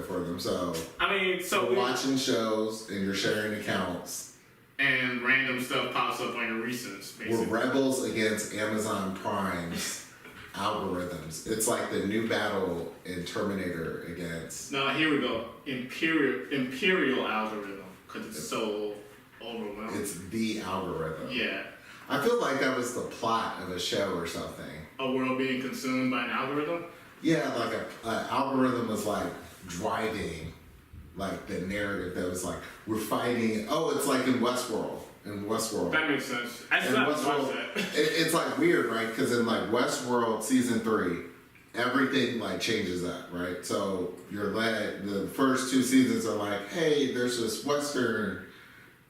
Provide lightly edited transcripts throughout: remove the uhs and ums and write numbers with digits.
it for them. So I mean, so you're watching shows and you're sharing accounts. And random stuff pops up on your recents, basically. We're rebels against Amazon Prime's algorithms. It's like the new battle in Terminator against... No, here we go. Imperial algorithm, because it's so overwhelming. It's the algorithm. Yeah. I feel like that was the plot of a show or something. A world being consumed by an algorithm? Yeah, like an algorithm was like driving like the narrative that was like, we're fighting. Oh, it's like in Westworld. That makes sense. I still haven't watched that. It's like weird, right? Because in like Westworld season 3, everything like changes up, right? So you're led, the first 2 seasons are like, hey, there's this Western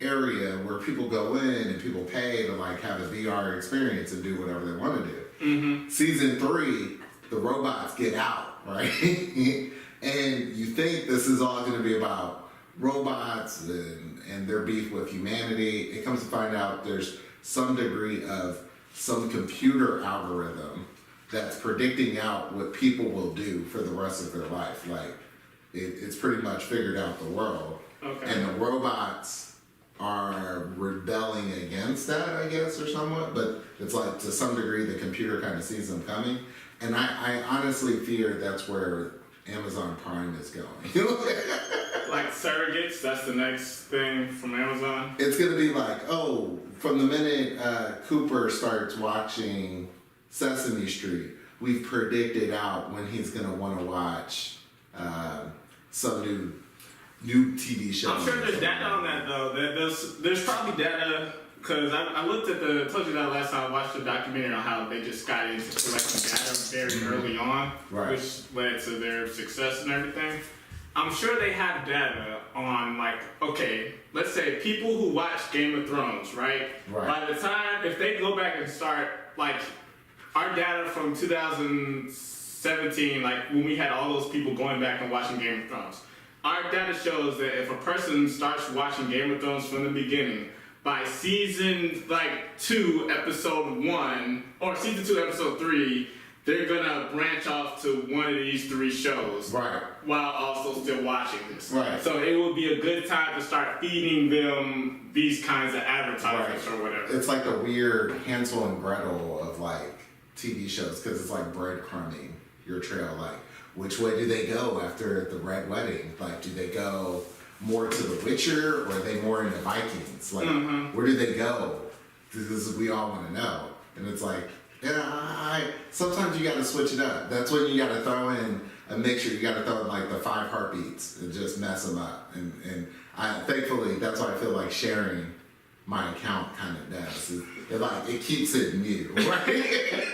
area where people go in and people pay to like have a VR experience and do whatever they want to do. Mm-hmm. Season 3, the robots get out, right? And you think this is all going to be about robots and their beef with humanity. It comes to find out there's some degree of some computer algorithm that's predicting out what people will do for the rest of their life. Like, it's pretty much figured out the world. Okay. And the robots are rebelling against that, I guess, or somewhat. But it's like, to some degree, the computer kind of sees them coming. And I honestly fear that's where Amazon Prime is going. Like surrogates, that's the next thing from Amazon? It's going to be like, oh, from the minute Cooper starts watching Sesame Street, we've predicted out when he's going to want to watch some new TV show. I'm sure there's data on that, though. There's probably data, because I looked at told you that last time I watched the documentary on how they just got into collecting data very early on, which led to their success and everything. I'm sure they have data on, like, okay, let's say people who watch Game of Thrones, right? By the time, if they go back and start, like, our data from 2017, like, when we had all those people going back and watching Game of Thrones, our data shows that if a person starts watching Game of Thrones from the beginning, by season, 2, episode 1, or season 2, episode 3, they're gonna branch off to one of these 3 shows, while also still watching this. So it will be a good time to start feeding them these kinds of advertisements or whatever. It's like the weird Hansel and Gretel of like TV shows, because it's like breadcrumbing your trail. Like, which way do they go after the Red Wedding? Like, do they go more to The Witcher, or are they more into Vikings? Like, where do they go? This is, we all want to know. And it's like, sometimes you got to switch it up. That's when you got to throw in a mixture. You got to throw in like the 5 heartbeats and just mess them up. And thankfully, that's why I feel like sharing my account kind of does. It keeps it new, right?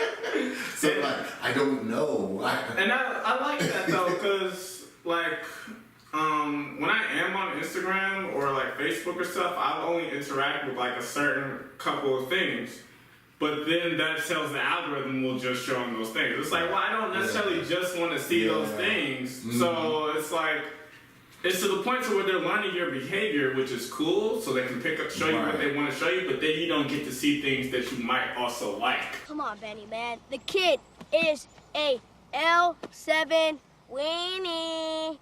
So like, I don't know. And I like that though, because like, when I am on Instagram or like Facebook or stuff, I'll only interact with like a certain couple of things. But then that tells the algorithm will just show them those things. It's like, well, I don't necessarily just want to see those things. So it's like, it's to the point to where they're learning your behavior, which is cool, so they can show you what they want to show you, but then you don't get to see things that you might also like. Come on, Benny, man. The kid is a L7 Weenie.